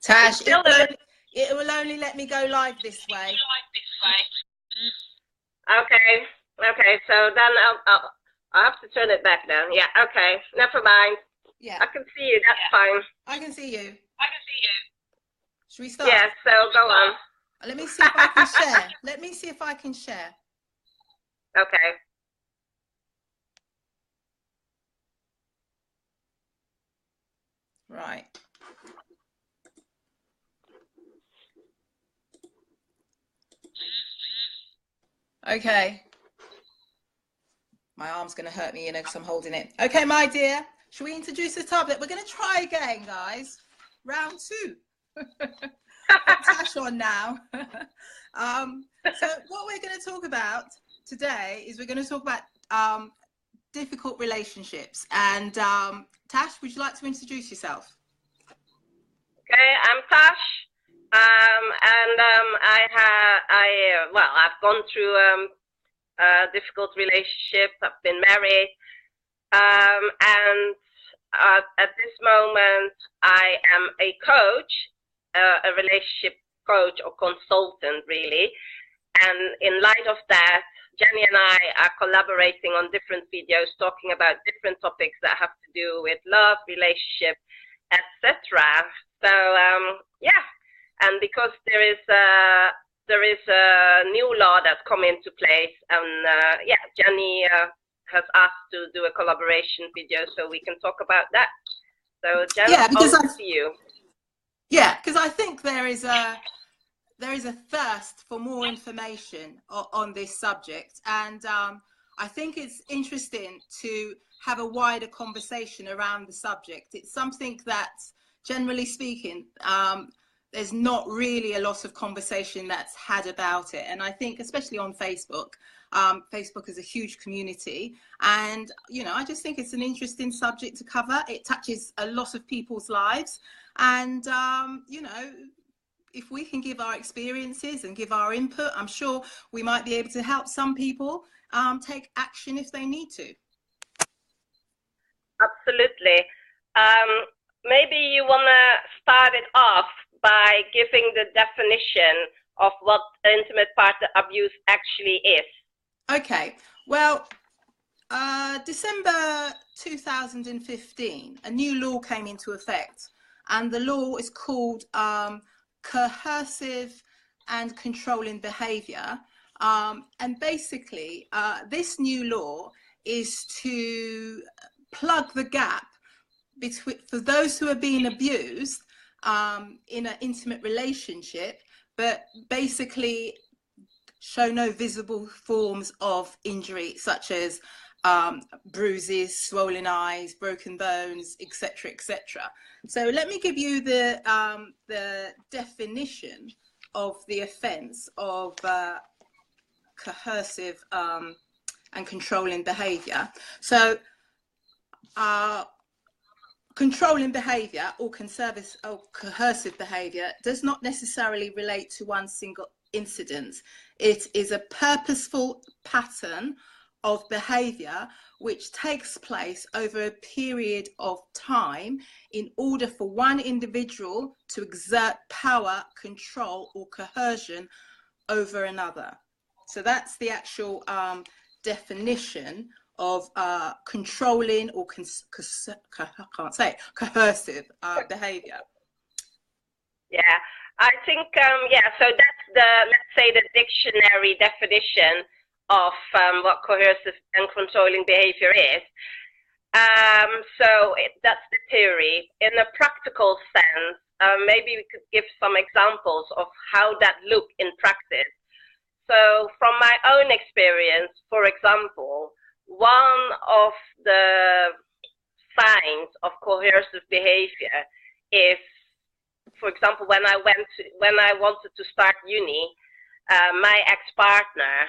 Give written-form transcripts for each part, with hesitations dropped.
Tash, it will only let me go live this way. Okay. Okay. So then I'll have to turn it back then. Yeah. Okay. Never mind. Yeah. I can see you. That's fine. I can see you. Should we start? Yeah. So go on. Let me see if I can share. Let me see if I can share. Okay. Right. Okay. My arm's going to hurt me, because I'm holding it. Okay, my dear. Should we introduce the topic? We're going to try again, guys. Round 2. Tash on now. So what we're going to talk about today is we're going to talk about difficult relationships. And Tash, would you like to introduce yourself? Okay, I'm Tash. I've gone through a difficult relationship. I've been married, and at this moment, I am a coach, a relationship coach or consultant, really. And in light of that, Jenny and I are collaborating on different videos talking about different topics that have to do with love, relationship, etc. So yeah, and because there is a new law that's come into place, and Jenny has asked to do a collaboration video so we can talk about that. So Jenny, over to you. Yeah, because I think there is a thirst for more information on this subject, and I think it's interesting to have a wider conversation around the subject. It's something that, generally speaking, there's not really a lot of conversation that's had about it. And I think, especially on Facebook, Facebook is a huge community. And, I just think it's an interesting subject to cover. It touches a lot of people's lives. And, if we can give our experiences and give our input, I'm sure we might be able to help some people take action if they need to. Absolutely. Maybe you want to start it off by giving the definition of what intimate partner abuse actually is. Okay. Well, December 2015, a new law came into effect, and the law is called coercive and controlling behavior. And basically, this new law is to plug the gap between, for those who are being abused in an intimate relationship, but basically show no visible forms of injury, such as bruises, swollen eyes, broken bones, etc., etc. So let me give you the definition of the offence of coercive and controlling behaviour. So controlling behaviour or coercive behaviour does not necessarily relate to one single incident. It is a purposeful pattern of behaviour which takes place over a period of time in order for one individual to exert power, control or coercion over another. So that's the actual definition of controlling or coercive behaviour. Yeah, I think, so that's let's say the dictionary definition of what coercive and controlling behavior is. That's the theory. In a practical sense, maybe we could give some examples of how that look in practice. So from my own experience, for example, one of the signs of coercive behavior is, for example, when I wanted to start uni, my ex-partner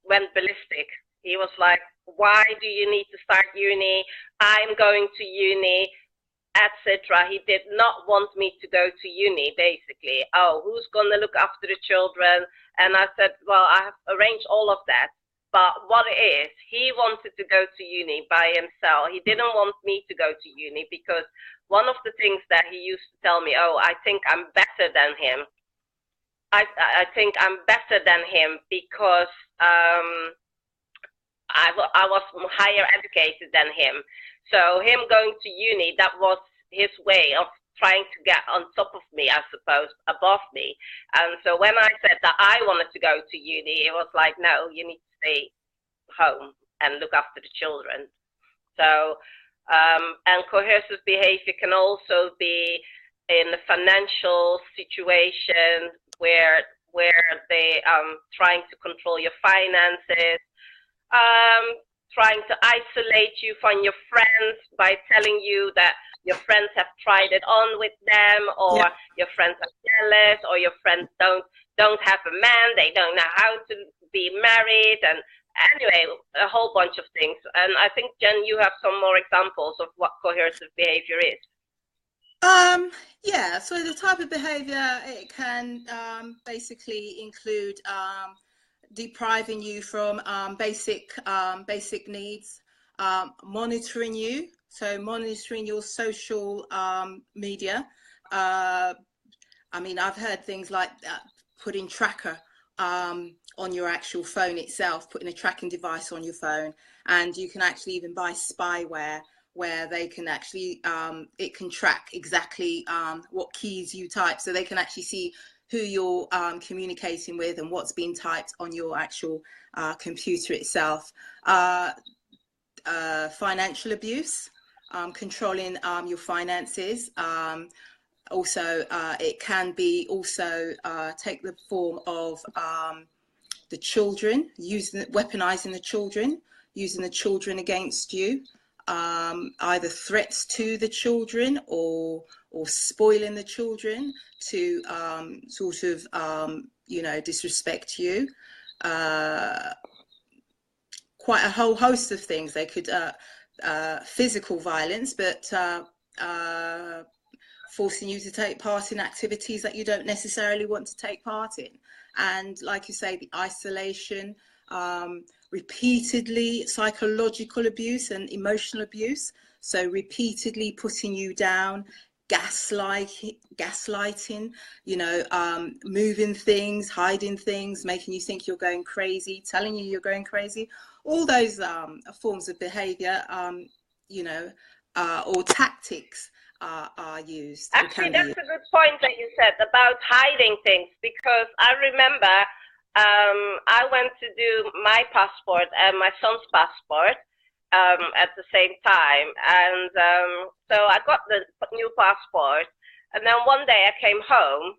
went ballistic. He was like, "Why do you need to start uni? I'm going to uni," etc. He did not want me to go to uni, basically. "Oh, who's going to look after the children?" And I said, "Well, I have arranged all of that, But what it is, he wanted to go to uni by himself. He didn't want me to go to uni because one of the things that he used to tell me, oh, I think I'm better than him. I think I'm better than him because I was higher educated than him. So him going to uni, that was his way of trying to get on top of me, I suppose, above me. And so when I said that I wanted to go to uni, it was like, no, you need to stay home and look after the children. So, and coercive behavior can also be in a financial situation where they trying to control your finances, trying to isolate you from your friends by telling you that your friends have tried it on with them, or your friends are jealous, or your friends don't have a man, they don't know how to be married, and anyway, a whole bunch of things. And I think, Jen, you have some more examples of what coercive behavior is. Yeah, so the type of behavior, it can basically include depriving you from basic needs, monitoring you, so monitoring your social media. I mean, I've heard things like putting tracker on your actual phone itself, putting a tracking device on your phone, and you can actually even buy spyware where they can actually, it can track exactly what keys you type, so they can actually see who you're communicating with and what's being typed on your actual computer itself. Financial abuse, controlling your finances. Also, it can be also take the form of the children, weaponizing the children, using the children against you. Either threats to the children or spoiling the children to sort of you know, disrespect you. Quite a whole host of things. They could physical violence, but forcing you to take part in activities that you don't necessarily want to take part in. And like you say, the isolation, repeatedly psychological abuse and emotional abuse. So repeatedly putting you down, gaslighting, you know, moving things, hiding things, making you think you're going crazy, telling you you're going crazy. All those forms of behavior, you know, or tactics are used. Actually, that's a good point that you said about hiding things, because I remember I went to do my passport and my son's passport at the same time, and so I got the new passport, and then one day I came home.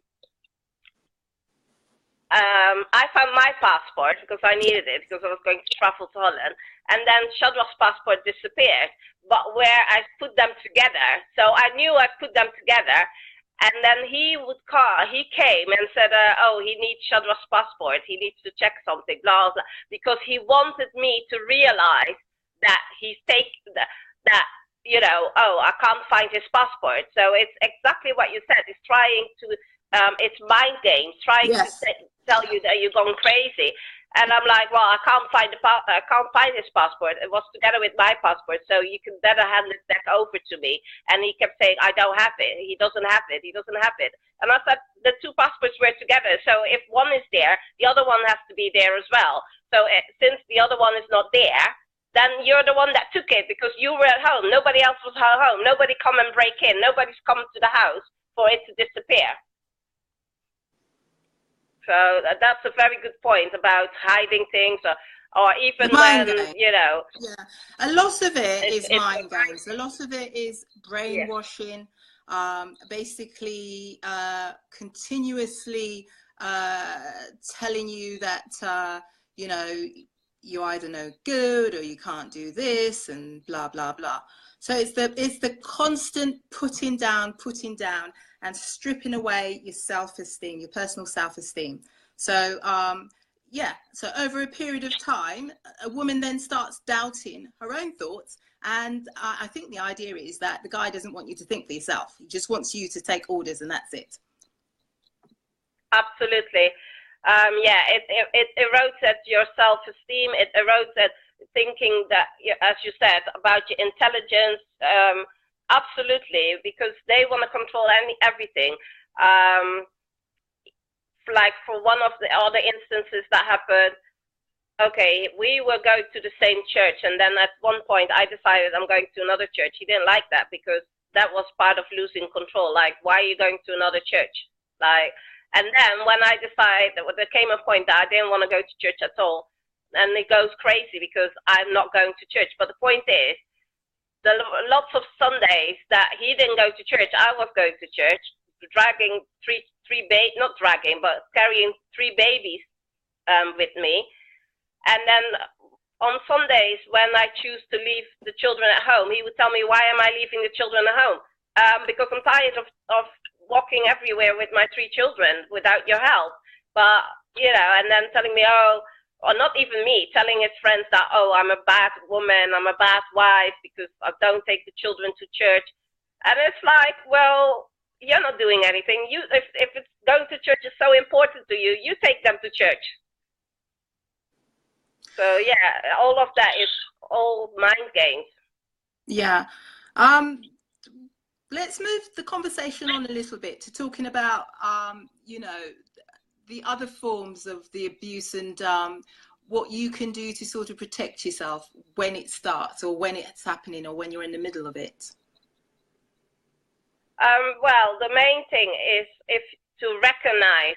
I found my passport because I needed it because I was going to travel to Holland, and then Shadra's passport disappeared, but where I put them together, so I knew I put them together. And then he came and said, oh, he needs Shadra's passport. He needs to check something, blah, blah, because he wanted me to realize that that, you know, oh, I can't find his passport. So it's exactly what you said. It's trying to, it's mind games, trying to tell you that you're going crazy. And I'm like, well, I can't find his passport. It was together with my passport, so you can better hand it back over to me. And he kept saying, I don't have it. He doesn't have it. He doesn't have it. And I said, the two passports were together. So if one is there, the other one has to be there as well. So since the other one is not there, then you're the one that took it because you were at home. Nobody else was at home. Nobody come and break in. Nobody's come to the house for it to disappear. So that's a very good point about hiding things, or even when, you know. Yeah, a lot of it is mind games. A lot of it is brainwashing, basically continuously telling you that, you know, you're either no good or you can't do this and blah, blah, blah. So it's the constant putting down and stripping away your self-esteem, your personal self-esteem. So yeah, so over a period of time, a woman then starts doubting her own thoughts. And I think the idea is that the guy doesn't want you to think for yourself. He just wants you to take orders and that's it. Absolutely. Yeah, it erodes at your self-esteem. It erodes at thinking that, as you said, about your intelligence. Absolutely, because they want to control everything. Like for one of the other instances that happened, okay, we were going to the same church, and then at one point I decided I'm going to another church. He didn't like that because that was part of losing control. Like, why are you going to another church? Like, and then when I decided, there came a point that I didn't want to go to church at all, and it goes crazy because I'm not going to church. But the point is, the lots of Sundays that he didn't go to church, I was going to church, dragging not dragging, but carrying 3 babies with me. And then on Sundays, when I choose to leave the children at home, he would tell me, why am I leaving the children at home? Because I'm tired of walking everywhere with my 3 children without your help. But, you know, and then telling me, oh, or not even me, telling his friends that, oh, I'm a bad woman, I'm a bad wife because I don't take the children to church. And it's like, well, you're not doing anything. If it's going to church is so important to you, you take them to church. So yeah, all of that is all mind games. Yeah. Let's move the conversation on a little bit to talking about, you know, the other forms of the abuse and what you can do to sort of protect yourself when it starts or when it's happening or when you're in the middle of it. Well, the main thing is to recognize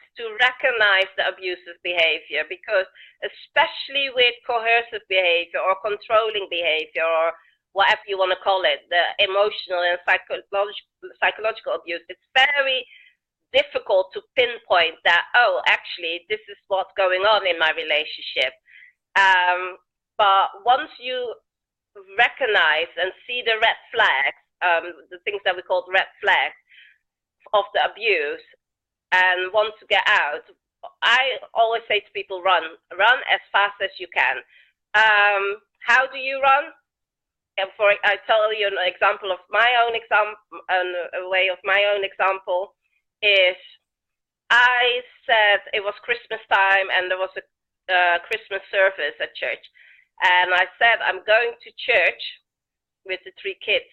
the abusive behavior, because especially with coercive behavior or controlling behavior or whatever you want to call it, the emotional and psychological abuse, it's very difficult to pinpoint that, oh, actually, this is what's going on in my relationship. But once you recognize and see the red flags, the things that we call red flags of the abuse, and want to get out, I always say to people, run as fast as you can. How do you run? I tell you an example of my own example, a way of my own example is, I said it was Christmas time and there was a Christmas service at church, and I said I'm going to church with the 3 kids.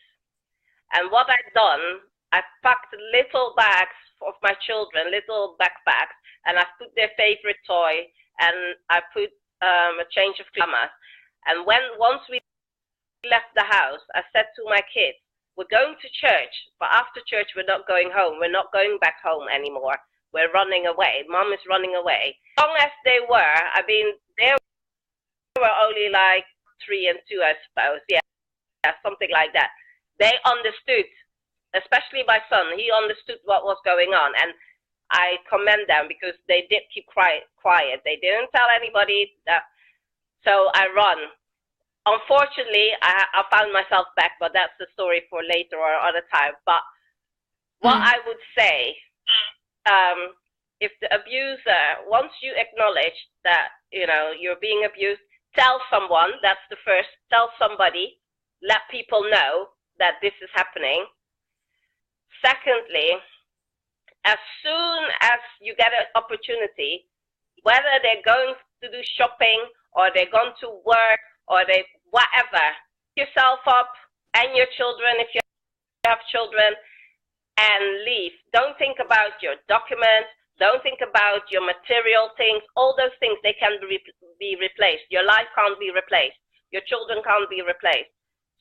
And what I'd done, I packed little bags of my children, little backpacks, and I put their favorite toy, and I put a change of pajamas. And once we left the house, I said to my kids, we're going to church, but after church we're not going home. We're not going back home anymore. We're running away. Mom is running away. As long as they were, I mean, they were only like 3 and 2, I suppose. Yeah, something like that. They understood, especially my son. He understood what was going on, and I commend them because they did keep quiet. They didn't tell anybody that. So I run. Unfortunately, I found myself back, but that's the story for later or other time. But what I would say, if the abuser, once you acknowledge that, you know, you're being abused, tell someone. That's the first. Tell somebody. Let people know that this is happening. Secondly, as soon as you get an opportunity, whether they're going to do shopping or they're going to work or they whatever, yourself up and your children, if you have children, and leave. Don't think about your documents. Don't think about your material things. All those things, they can be replaced. Your life can't be replaced. Your children can't be replaced.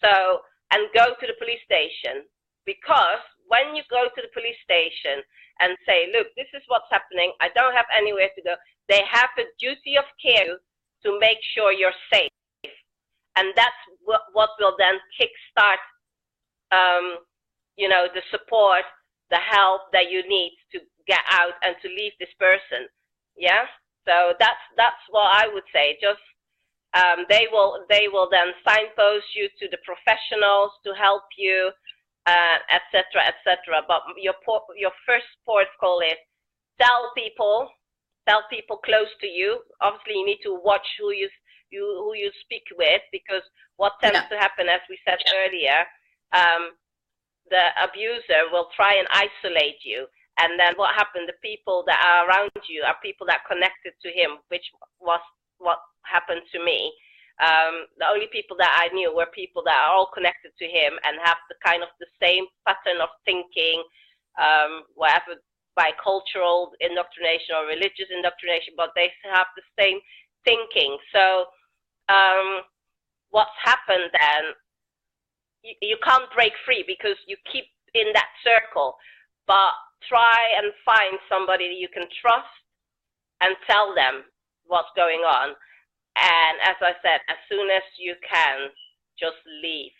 So, and go to the police station, because when you go to the police station and say, look, this is what's happening, I don't have anywhere to go, they have a duty of care to make sure you're safe. And that's what will then kickstart, you know, the support, the help that you need to get out and to leave this person. Yeah. So that's what I would say. Just they will then signpost you to the professionals to help you, etc., etc. But your first port call is tell people close to you. Obviously, you need to watch who you speak with, because what tends to happen, as we said earlier, the abuser will try and isolate you, And then what happened? The people that are around you are people that connected to him, which was what happened to me. The only people that I knew were people that are all connected to him and have the kind of the same pattern of thinking, whatever by cultural indoctrination or religious indoctrination, but they have the same thinking. So what's happened then, you can't break free because you keep in that circle, but try and find somebody you can trust and tell them what's going on. And as I said, as soon as you can, just leave.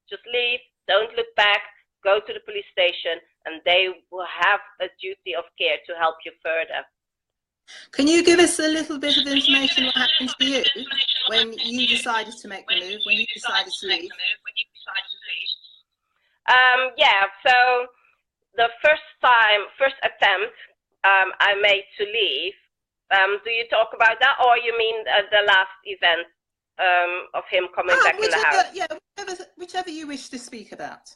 Just leave, don't look back, go to the police station, and they will have a duty of care to help you further. Can you give us a little bit of information what happened to you when you decided to make the move, when you decided to leave? Yeah, so the first attempt I made to leave, do you talk about that, or you mean the last event of him coming back in the house? Yeah, whichever you wish to speak about.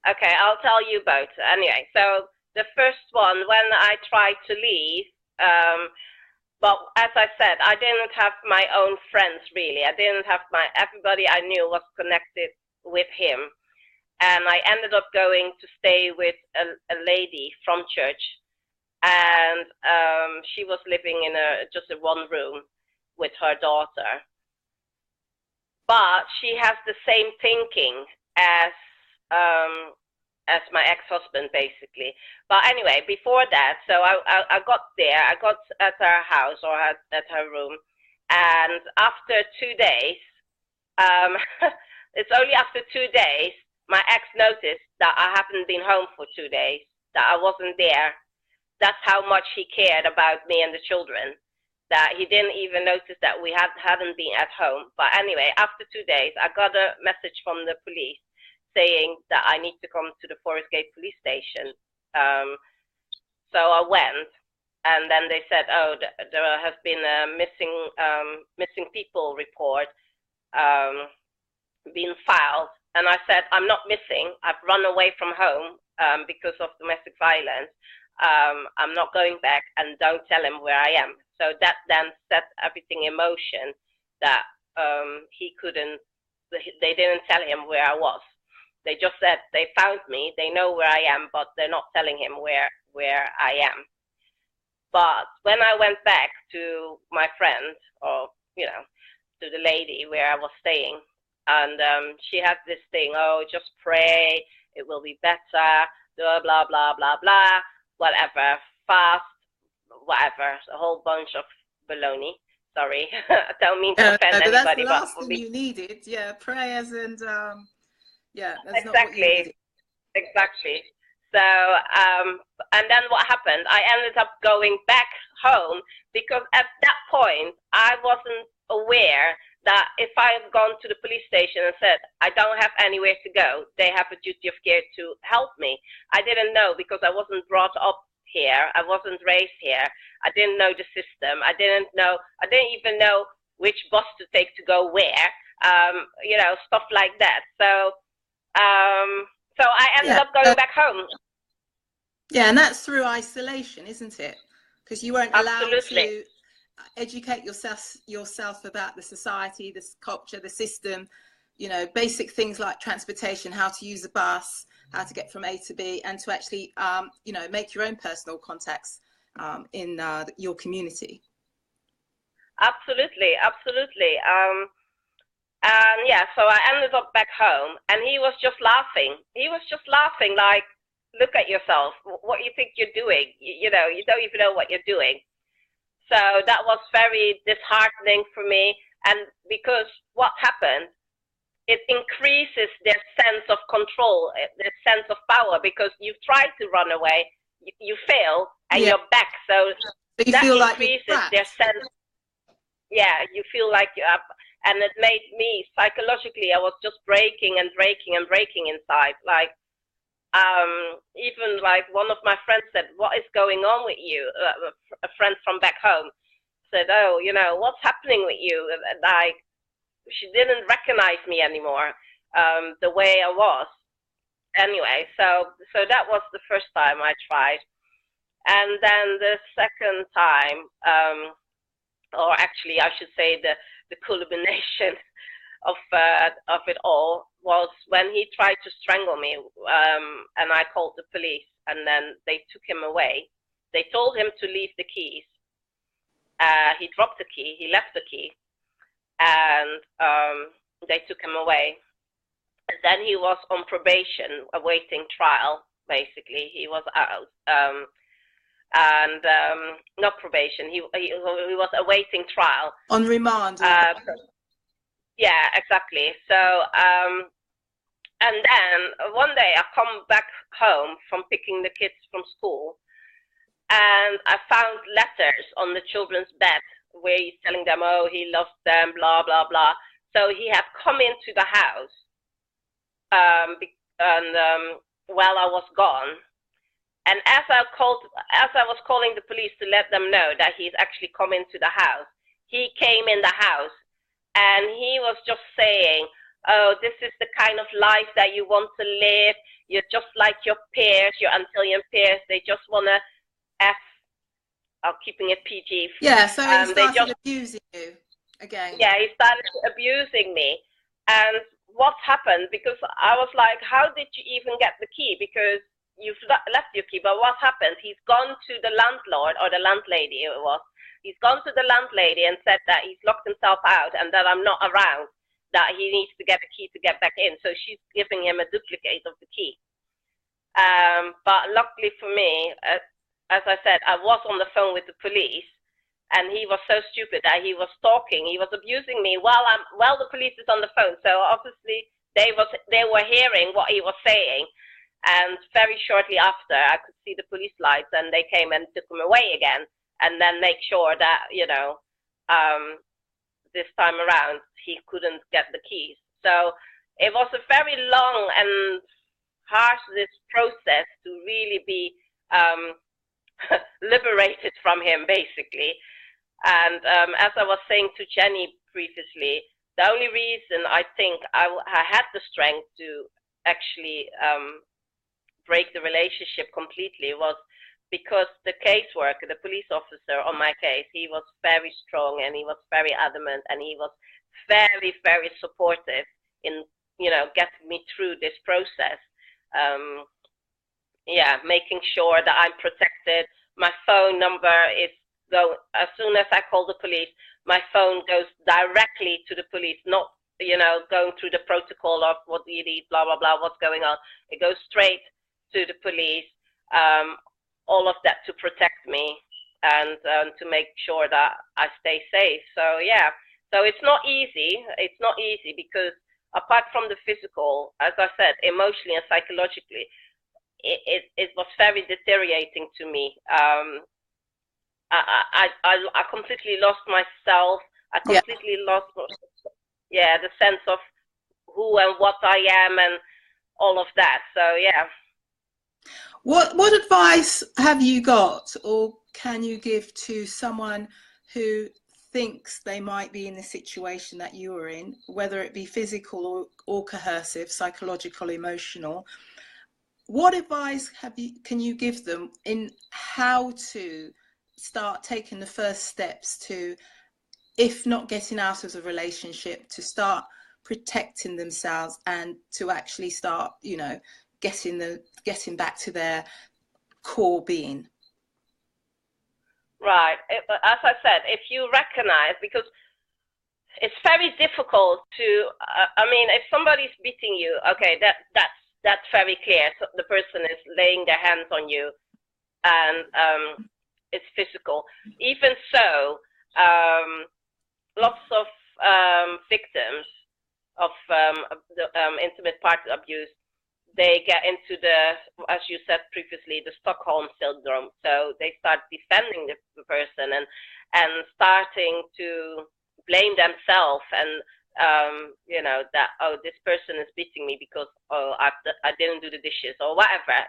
Okay, I'll tell you both. Anyway, so the first one, when I tried to leave, but as I said, I didn't have my own friends really. I didn't have everybody I knew was connected with him. And I ended up going to stay with a lady from church. And she was living in just a one room with her daughter. But she has the same thinking as my ex-husband, basically. But anyway, before that, so I got there. I got at her house or at her room. And after 2 days, it's only after 2 days, my ex noticed that I haven't been home for 2 days, that I wasn't there. That's how much he cared about me and the children, that he didn't even notice that we hadn't been at home. But anyway, after 2 days, I got a message from the police saying that I need to come to the Forest Gate police station. So I went, and then they said, oh, there has been a missing people report being filed. And I said, I'm not missing. I've run away from home because of domestic violence. I'm not going back, and don't tell him where I am. So that then set everything in motion, that they didn't tell him where I was. They just said they found me, they know where I am, but they're not telling him where I am. But when I went back to my friend, or, to the lady where I was staying, and she had this thing, oh, just pray, it will be better, blah, blah, blah, blah, blah, whatever, fast, whatever, a whole bunch of baloney. Sorry, I don't mean to offend anybody. That's the last thing you needed, yeah, prayers and, yeah, that's exactly, not what you needed. Exactly. So, and then what happened? I ended up going back home because at that point, I wasn't aware that if I had gone to the police station and said, I don't have anywhere to go, they have a duty of care to help me. I didn't know because I wasn't brought up here. I wasn't raised here. I didn't know the system. I didn't even know which bus to take to go where, stuff like that. So I ended up going back home. Yeah, and that's through isolation, isn't it? Because you weren't allowed to educate yourself about the society, the culture, the system, basic things like transportation, how to use a bus, how to get from A to B, and to actually, make your own personal contacts in your community. Absolutely, absolutely. And yeah, so I ended up back home, and he was just laughing. He was just laughing, like, look at yourself. What do you think you're doing? You don't even know what you're doing. So that was very disheartening for me. And because what happened, it increases their sense of control, their sense of power, because you try to run away, you fail, and you're back. So you that feel increases like their sense. Yeah, you feel like you have, and it made me psychologically, I was just breaking and breaking and breaking inside. Like, even like one of my friends said, what is going on with you? A friend from back home said, oh, what's happening with you? Like, she didn't recognize me anymore, the way I was. anyway, so that was the first time I tried. And then the second time, or actually I should say the culmination of it all was when he tried to strangle me, and I called the police, and then they took him away. They told him to leave the keys. He dropped the key, he left the key, and they took him away. And then he was on probation, awaiting trial, basically. He was out. And not probation, he was awaiting trial. On remand. Yeah, exactly. So, and then one day I come back home from picking the kids from school, and I found letters on the children's bed where he's telling them, oh, he loves them, blah, blah, blah. So he had come into the house, while I was gone. And as I was calling the police to let them know that he's actually come into the house, he came in the house and he was just saying, oh, this is the kind of life that you want to live. You're just like your peers, your Antillean peers. They just want to I'm keeping it PG. Yeah, so he started abusing you again. Yeah, he started abusing me. And what happened, because I was like, how did you even get the key? Because you've left your key, but what happened? He's gone to the landlord, or the landlady it was. He's gone to the landlady and said that he's locked himself out and that I'm not around, that he needs to get the key to get back in. So she's giving him a duplicate of the key. But luckily for me, as I said, I was on the phone with the police, and he was so stupid that he was talking. He was abusing me while the police is on the phone. So obviously they were hearing what he was saying. And very shortly after, I could see the police lights, and they came and took him away again, and then make sure that, this time around, he couldn't get the keys. So it was a very long and harsh process to really be liberated from him, basically. And as I was saying to Jenny previously, the only reason I think I had the strength to actually break the relationship completely was because the caseworker, the police officer on my case, he was very strong, and he was very adamant, and he was very, very supportive in, getting me through this process. Making sure that I'm protected. My phone number as soon as I call the police, my phone goes directly to the police, not, going through the protocol of what do you need, blah, blah, blah, what's going on. It goes straight to the police, all of that to protect me and to make sure that I stay safe. So, so it's not easy. It's not easy because apart from the physical, as I said, emotionally and psychologically, it was very deteriorating to me. I completely lost myself. I completely lost, the sense of who and what I am and all of that. So, yeah. What advice have you got, or can you give to someone who thinks they might be in the situation that you are in, whether it be physical or coercive, psychological, emotional? What advice can you give them in how to start taking the first steps to, if not getting out of the relationship, to start protecting themselves and to actually start, getting back to their core being? Right. As I said, if you recognize, because it's very difficult to, if somebody's beating you, okay, that's very clear. So the person is laying their hands on you, and it's physical. Even so, lots of victims of the intimate part abuse, they get into as you said previously, the Stockholm syndrome. So they start defending the person and starting to blame themselves and that, oh, this person is beating me because I didn't do the dishes or whatever,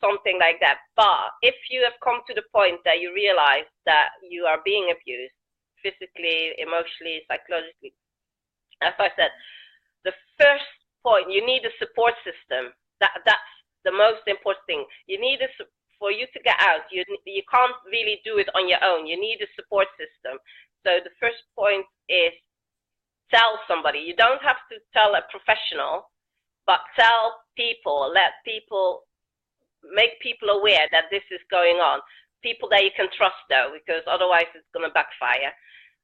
something like that. But if you have come to the point that you realize that you are being abused physically, emotionally, psychologically, as I said, the first point, you need a support system. That's the most important thing. You need for you to get out. You can't really do it on your own. You need a support system. So the first point is tell somebody. You don't have to tell a professional, but tell people. Make people aware that this is going on. People that you can trust, though, because otherwise it's going to backfire,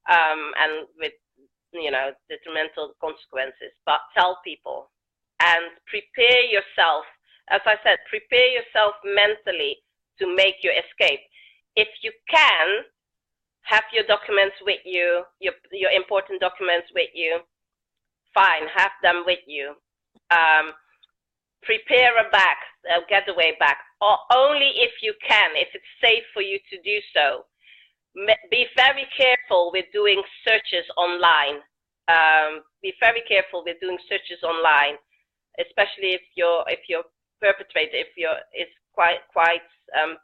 and with detrimental consequences. But tell people and prepare yourself. As I said, prepare yourself mentally to make your escape. If you can, have your documents with you, your important documents with you. Fine, have them with you. Prepare a getaway bag, or only if you can, if it's safe for you to do so. Be very careful with doing searches online. Be very careful with doing searches online, especially if your perpetrator is quite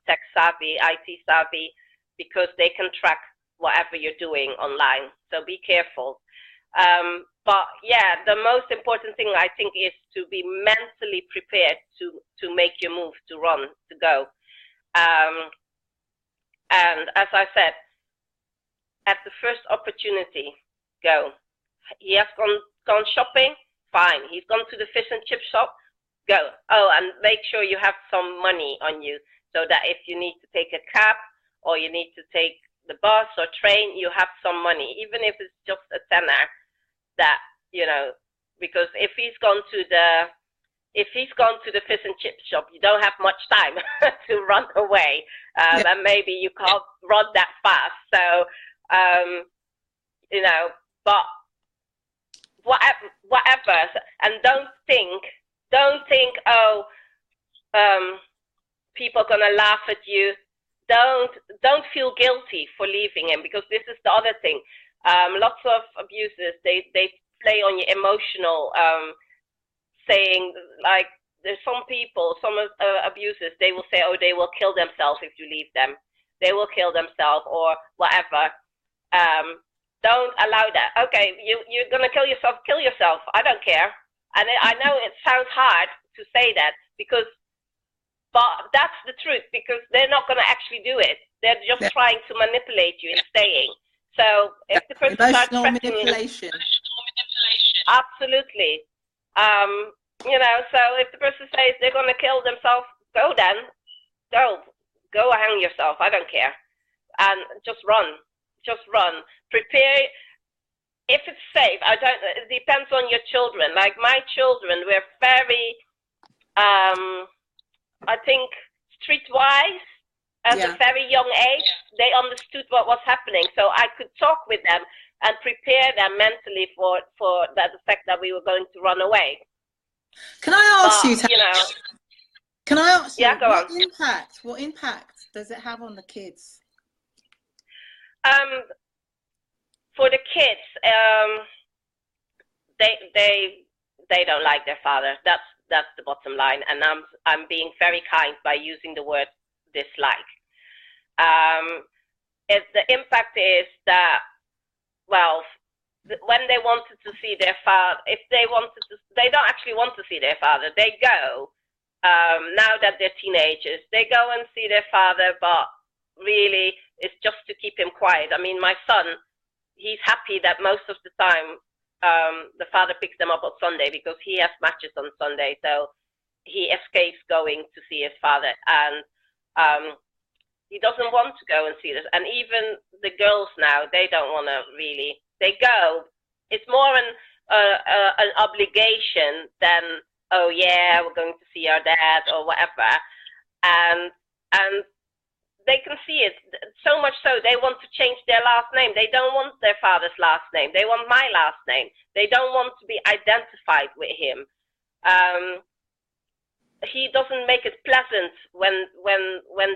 tech savvy, IT savvy, because they can track whatever you're doing online. So be careful. But yeah, the most important thing I think is to be mentally prepared to make your move, to run, to go. And as I said, at the first opportunity, go. He has gone shopping, fine. He's gone to the fish and chip shop, go. Oh, and make sure you have some money on you, so that if you need to take a cab or you need to take the bus or train, you have some money, even if it's just a tenner. That, because if he's gone to the fish and chip shop, you don't have much time to run away, and maybe you can't run that fast. So, but whatever, and don't think, oh, people are gonna laugh at you. Don't feel guilty for leaving him, because this is the other thing. Lots of abusers, they play on your emotional, saying, like, there's some abusers, they will say, oh, they will kill themselves if you leave them. They will kill themselves or whatever. Don't allow that. Okay, you're going to kill yourself. I don't care. And I know it sounds hard to say that, but that's the truth, because they're not going to actually do it. They're just trying to manipulate you in staying. So if the person starts threatening, manipulation. Absolutely. So if the person says they're going to kill themselves, go then. Go hang yourself. I don't care. And just run. Prepare. If it's safe, it depends on your children. Like my children were very, I think, streetwise. At a very young age, they understood what was happening, so I could talk with them and prepare them mentally for the fact that we were going to run away. Can I ask you? Can I ask you? Yeah, go on. What impact does it have on the kids? For the kids, they don't like their father. That's the bottom line, and I'm being very kind by using the word dislike. The impact is that, well, when they wanted to see their father, they don't actually want to see their father. They go, now that they're teenagers, they go and see their father, but really it's just to keep him quiet. I mean, my son, he's happy that most of the time the father picks them up on Sunday, because he has matches on Sunday, so he escapes going to see his father, and he doesn't want to go and see this. And even the girls now, they don't want to really. They go. It's more an obligation than, oh yeah, we're going to see our dad or whatever. And they can see it so much so they want to change their last name. They don't want their father's last name. They want my last name. They don't want to be identified with him. He doesn't make it pleasant when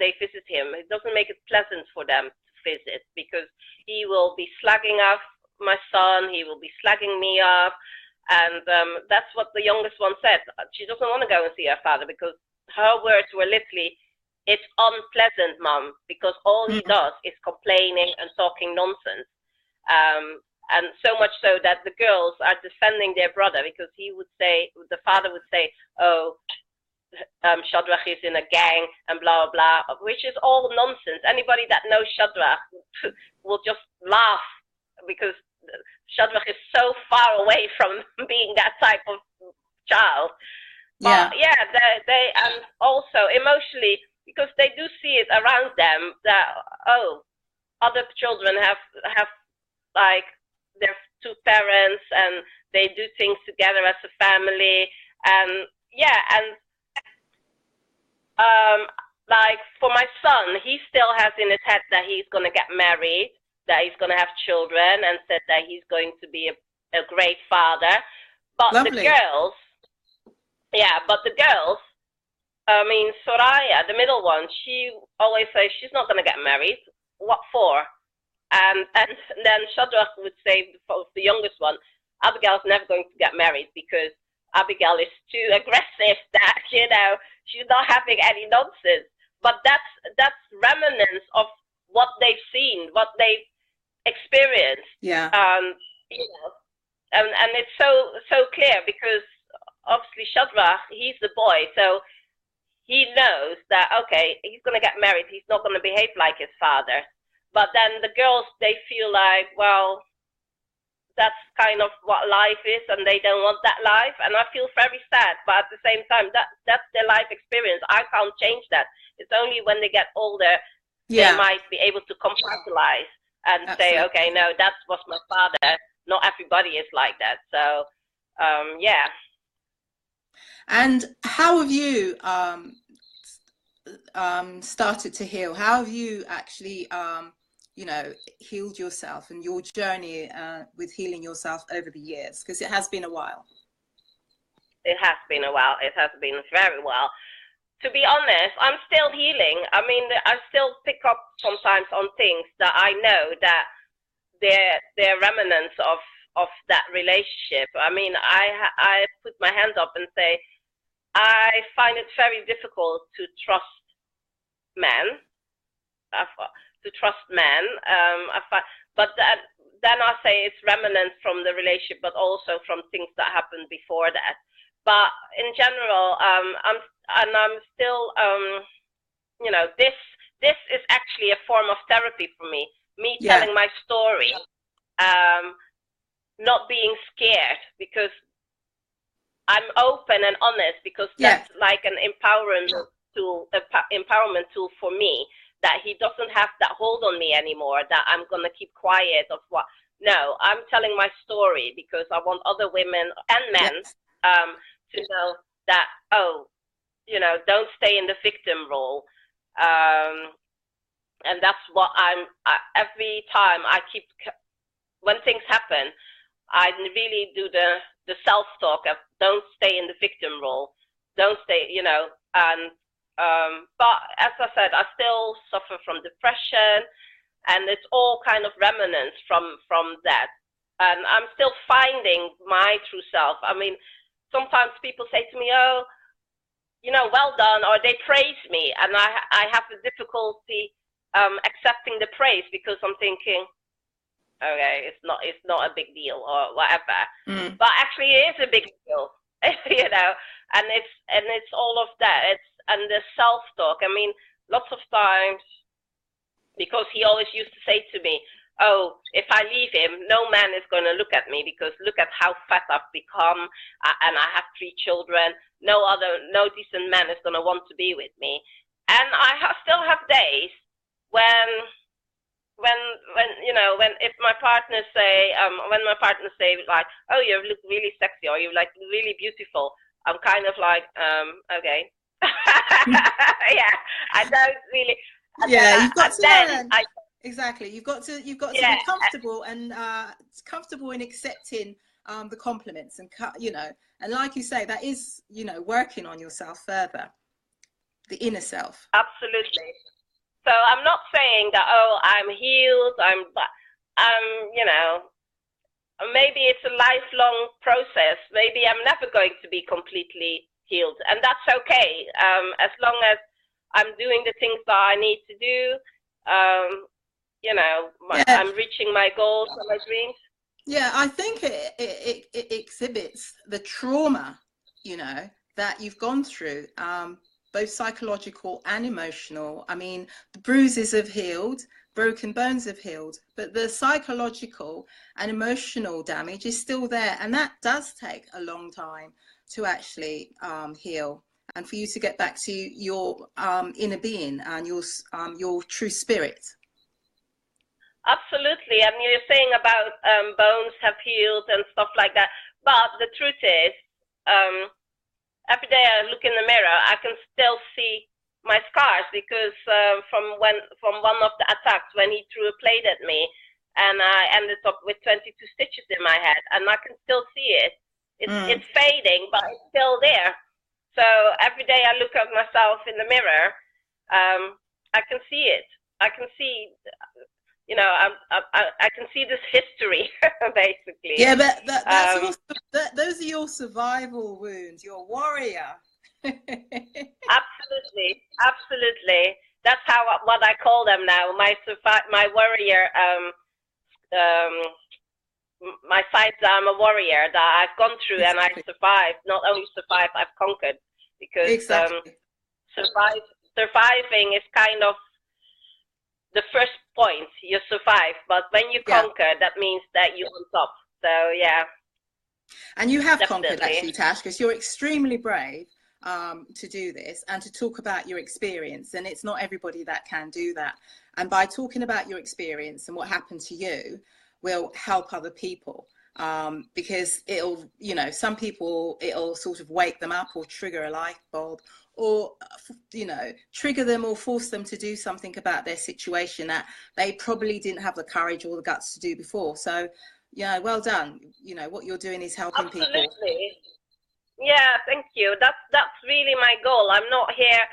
they visit him. It doesn't make it pleasant for them to visit, because he will be slagging off my son. He will be slagging me off, and that's what the youngest one said. She doesn't want to go and see her father, because her words were literally, "It's unpleasant, Mom," because all he does is complaining and talking nonsense. And so much so that the girls are defending their brother, because the father would say, "Oh, Shadrach is in a gang and blah, blah, blah, which is all nonsense. Anybody that knows Shadrach will just laugh because Shadrach is so far away from being that type of child. But yeah, they and also emotionally, because they do see it around them that, oh, other children have like their two parents and they do things together as a family. And yeah, and like for my son, he still has in his head that he's going to get married, that he's going to have children, and said that he's going to be a great father. But Lovely. the girls, I mean, Soraya, the middle one, she always says she's not going to get married. What for? And then Shadrach would say, for the youngest one, Abigail's never going to get married because Abigail is too aggressive, that, you know, she's not having any nonsense. But that's remnants of what they've seen, what they've experienced. Yeah. You know, and it's so clear because obviously Shadrach, he's the boy, so he knows that, okay, he's going to get married, he's not going to behave like his father. But then the girls, they feel like, well, that's kind of what life is, and they don't want that life. And I feel very sad, but at the same time, that's their life experience. I can't change that. It's only when they get older, they might be able to compartmentalize and say, okay, no, that was my father. Not everybody is like that. So, yeah. And how have you started to heal? How have you actually, you know, healed yourself and your journey with healing yourself over the years? Because it has been a while. It has been a while. It has been very well. To be honest, I'm still healing. I mean, I still pick up sometimes on things that I know that they're remnants of that relationship. I mean, I put my hand up and say, I find it very difficult to trust men. But then I say it's remnants from the relationship, but also from things that happened before that. But in general, I'm still, you know, this is actually a form of therapy for me. Me telling my story, not being scared, because I'm open and honest, because that's like an empowerment tool for me, that he doesn't have that hold on me anymore, that I'm going to keep quiet of what. No, I'm telling my story because I want other women and men to know that, oh, you know, don't stay in the victim role. And that's what every time I keep, when things happen, I really do the self-talk of don't stay in the victim role. Don't stay, you know, and but as I said, I still suffer from depression, and it's all kind of remnants from that. And I'm still finding my true self. I mean, sometimes people say to me, oh, you know, well done, or they praise me, and I have the difficulty accepting the praise, because I'm thinking, okay, it's not a big deal or whatever. But actually it is a big deal, you know, and it's all of that. And the self-talk, I mean, lots of times, because he always used to say to me, oh, if I leave him, no man is going to look at me, because look at how fat I've become, and I have 3 children. No decent man is going to want to be with me. And I still have days when you know, if my partners say, like, oh, you look really sexy, or you like really beautiful, I'm kind of like, okay. Yeah, I don't really. You've got to learn. Exactly, you've got to be comfortable and comfortable in accepting the compliments, and you know, and like you say, that is, you know, working on yourself further, the inner self. Absolutely. So I'm not saying that, oh, I'm healed. You know, maybe it's a lifelong process. Maybe I'm never going to be completely healed, and that's okay. As long as I'm doing the things that I need to do, you know, I'm reaching my goals and my dreams. Yeah, I think it exhibits the trauma, you know, that you've gone through, both psychological and emotional. I mean, the bruises have healed, broken bones have healed, but the psychological and emotional damage is still there. And that does take a long time to actually heal, and for you to get back to your inner being and your true spirit. Absolutely. And you're saying about bones have healed and stuff like that. But the truth is, every day I look in the mirror, I can still see my scars, because from one of the attacks, when he threw a plate at me, and I ended up with 22 stitches in my head, and I can still see it. It's fading, but it's still there. So every day I look at myself in the mirror, I can see it. I can see, you know, I can see this history, basically. Yeah, but those are your survival wounds. You're a warrior. Absolutely, absolutely. That's what I call them now. My warrior. My sides. I'm a warrior that I've gone through, and I survived. Not only survived, I've conquered. Because surviving is kind of the first point. You survive, but when you conquer, that means that you're on top. So yeah. And you have conquered, actually, Tash, because you're extremely brave to do this and to talk about your experience. And it's not everybody that can do that. And by talking about your experience and what happened to you will help other people, because it'll, you know, some people, it'll sort of wake them up or trigger a light bulb, or, you know, trigger them or force them to do something about their situation that they probably didn't have the courage or the guts to do before. So, yeah, well done. You know, what you're doing is helping people. Absolutely. Yeah, thank you. That's really my goal. I'm not here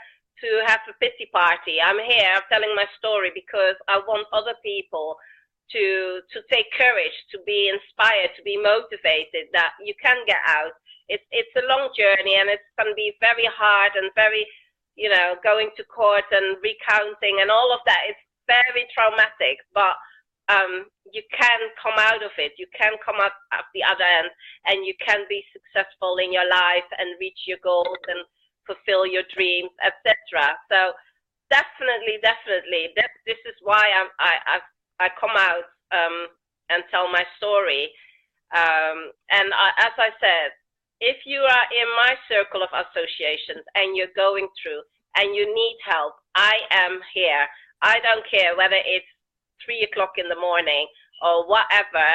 to have a pity party. I'm here telling my story because I want other people to take courage, to be inspired, to be motivated, that you can get out. It's a long journey, and it's going to be very hard and very, you know, going to court and recounting and all of that. It's very traumatic, but you can come out of it. You can come out at the other end, and you can be successful in your life and reach your goals and fulfill your dreams, etc. So definitely, this is why I come out and tell my story. As I said, if you are in my circle of associations and you're going through and you need help, I am here. I don't care whether it's 3 o'clock in the morning or whatever.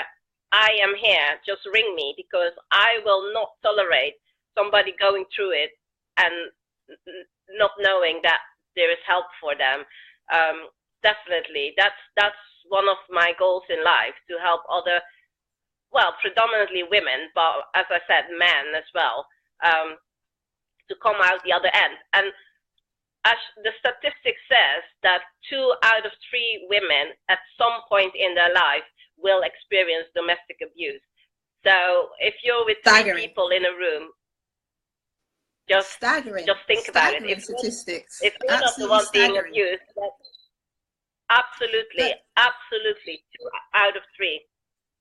I am here. Just ring me, because I will not tolerate somebody going through it and not knowing that there is help for them. Definitely, that's one of my goals in life, to help other, well, predominantly women, but as I said, men as well, to come out the other end. And as the statistic says, that 2 out of 3 women at some point in their life will experience domestic abuse. So if you're with 3 people in a room, just think about it. If you're not the one being abused, absolutely, 2 out of 3.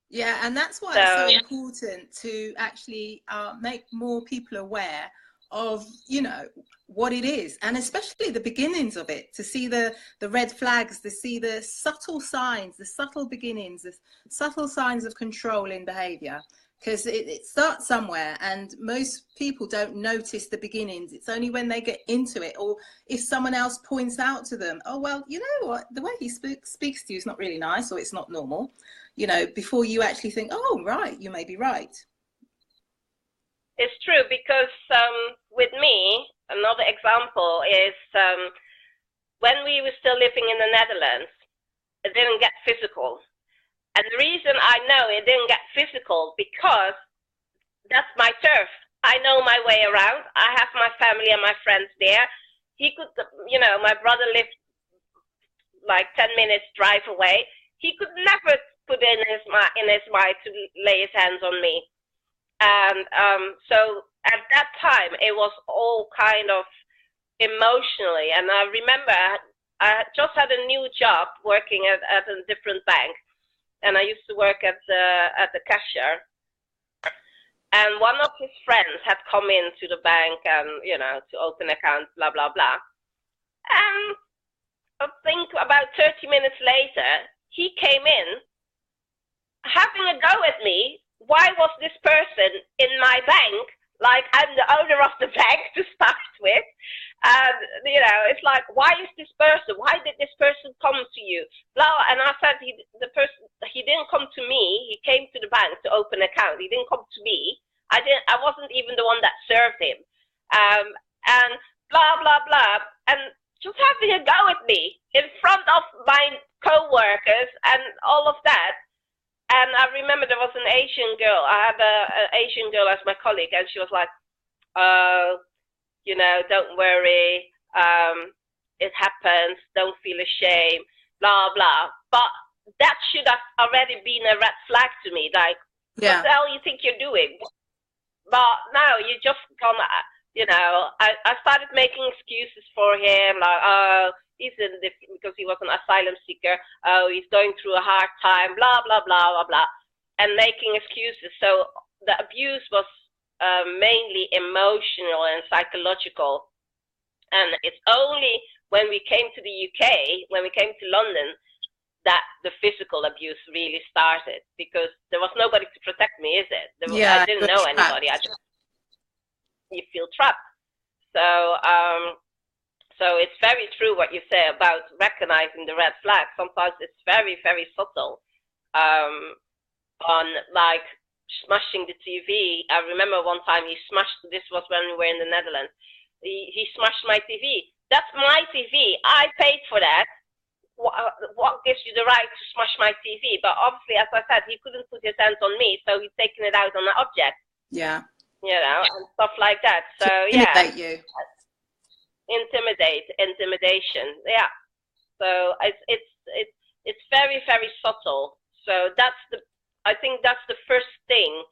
Yeah, and that's why it's so important to actually make more people aware of, you know, what it is, and especially the beginnings of it, to see the red flags, to see the subtle signs, the subtle beginnings, the subtle signs of control in behavior, because it starts somewhere, and most people don't notice the beginnings. It's only when they get into it, or if someone else points out to them, oh, well, you know what, the way he speaks to you is not really nice, or it's not normal, you know, before you actually think, oh, right, you may be right. It's true, because with me, another example is when we were still living in the Netherlands, it didn't get physical. And the reason I know it didn't get physical, because that's my turf. I know my way around. I have my family and my friends there. He could, you know, my brother lived like 10 minutes drive away. He could never put in his mind to lay his hands on me. And so at that time, it was all kind of emotionally. And I remember I just had a new job working at a different bank. And I used to work at the cashier. and one of his friends had come into the bank and, you know, to open account, blah, blah, blah. And I think about 30 minutes later, he came in having a go at me. Why was this person in my bank? Like, I'm the owner of the bank to start with. And, you know, it's like, why is this person? Why did this person come to you? Blah. And I said, he didn't come to me. He came to the bank to open an account. He didn't come to me. I wasn't even the one that served him. And blah, blah, blah. And just having a go at me in front of my co-workers and all of that. And I remember there was an Asian girl. I had an Asian girl as my colleague, and she was like, you know, don't worry. It happens. Don't feel ashamed. Blah, blah. But that should have already been a red flag to me. Like, what the hell you think you're doing? But no, you just gonna, you know, I started making excuses for him. Like, he's because he was an asylum seeker. Oh, he's going through a hard time, blah, blah, blah, blah, blah. And making excuses. So the abuse was mainly emotional and psychological. And it's only when we came to the UK, when we came to London, that the physical abuse really started. Because there was nobody to protect me, is it? I didn't know anybody. You feel trapped. So it's very true what you say about recognizing the red flag. Sometimes it's very, very subtle. On like smashing the TV. I remember one time he smashed, this was when we were in the Netherlands, he smashed my TV. That's my TV. I paid for that. What gives you the right to smash my TV? But obviously, as I said, he couldn't put his hands on me, so he's taking it out on the object. Yeah. You know, and stuff like that. So intimidate you. Intimidation. Yeah. So it's very, very subtle. So I think that's the first thing,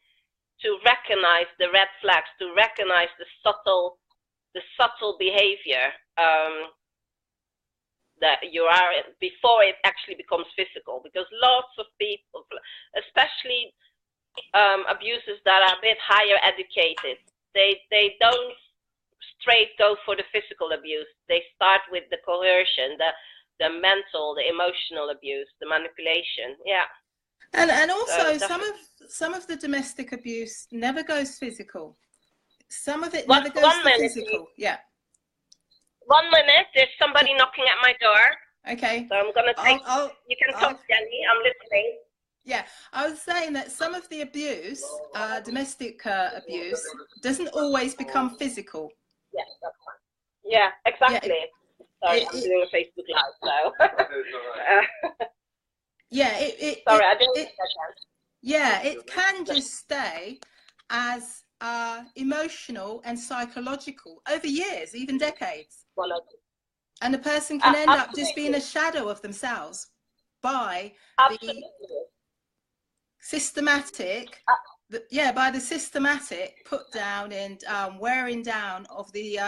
to recognize the red flags, to recognize the subtle behavior that you are before it actually becomes physical. Because lots of people, especially abusers that are a bit higher educated, they don't straight go for the physical abuse. They start with the coercion, the mental, the emotional abuse, the manipulation. Yeah. And also some of the domestic abuse never goes physical. Some of it never goes physical. Yeah. 1 minute. There's somebody knocking at my door. Okay. So I'm gonna take. You can talk, Jenny. I'm listening. Yeah, I was saying that some of the abuse, domestic abuse, doesn't always become physical. Yes, that's fine. Yeah, exactly. Yeah, sorry, I'm doing a Facebook Live, so. Yeah, sorry, I didn't. Yeah, it can just stay as emotional and psychological over years, even decades. And the person can end up just being a shadow of themselves by the systematic, by the systematic put down and wearing down of the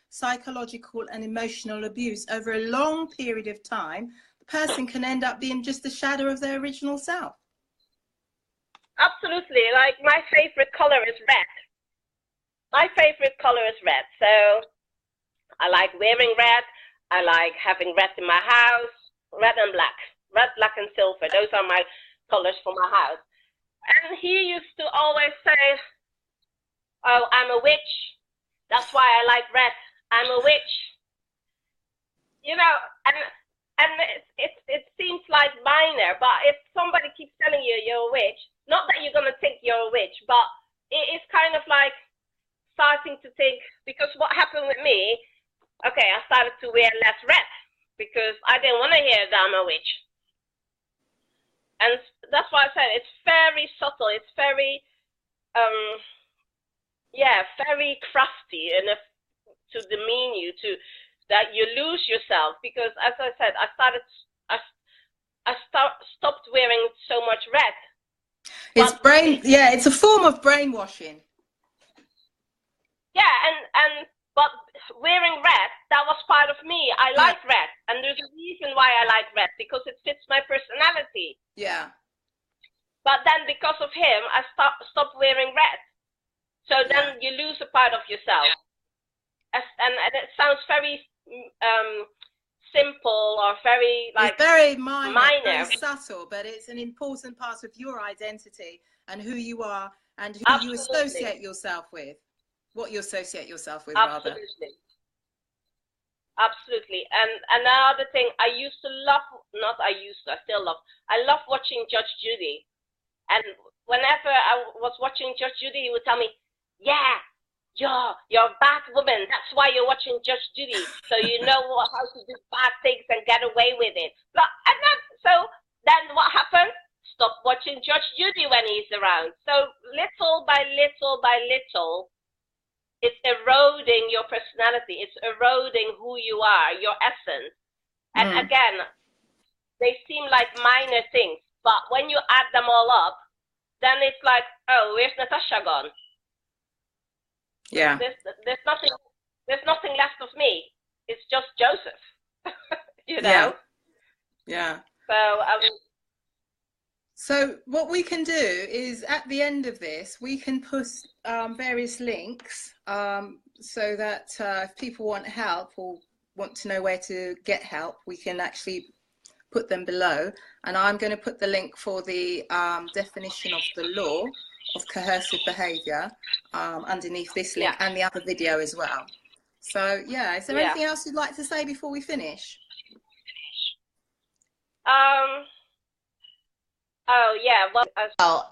psychological and emotional abuse over a long period of time. The person can end up being just a shadow of their original self. Absolutely. Like, my favorite color is red. My favorite color is red. So I like wearing red. I like having red in my house. Red and black. Red, black, and silver. Those are my colors for my house. And he used to always say, oh, I'm a witch. That's why I like red. I'm a witch. You know, and it seems like minor, but if somebody keeps telling you you're a witch, not that you're going to think you're a witch, but it is kind of like starting to think, because what happened with me, okay, I started to wear less red because I didn't want to hear that I'm a witch. And that's why I said it's very subtle. It's very, very crafty, and to demean you, that you lose yourself. Because, as I said, I stopped wearing so much red. It's it's a form of brainwashing. Yeah, but wearing red, that was part of me. I like red, and there's a reason why I like red, because it fits my personality. Yeah. But then, because of him, I stopped wearing red. So then you lose a part of yourself. And it sounds very simple or very like it's very minor, very subtle, but it's an important part of your identity and who you are and who you associate yourself with, what you associate yourself with, rather. Absolutely. And another thing, I still love, I love watching Judge Judy. And whenever I was watching Judge Judy, he would tell me, yeah, you're a bad woman. That's why you're watching Judge Judy. So you know how to do bad things and get away with it. So then what happened? Stop watching Judge Judy when he's around. So little by little by little, it's eroding your personality. It's eroding who you are, your essence. And again, they seem like minor things, but when you add them all up, then it's like, oh, where's Natasha gone? Yeah. There's nothing left of me. It's just Joseph. You know? Yeah. So what we can do is at the end of this, we can put various links so that if people want help or want to know where to get help, we can actually put them below. And I'm going to put the link for the definition of the law of coercive behaviour underneath this link and the other video as well. So yeah, is there anything else you'd like to say before we finish? Oh yeah, well as well.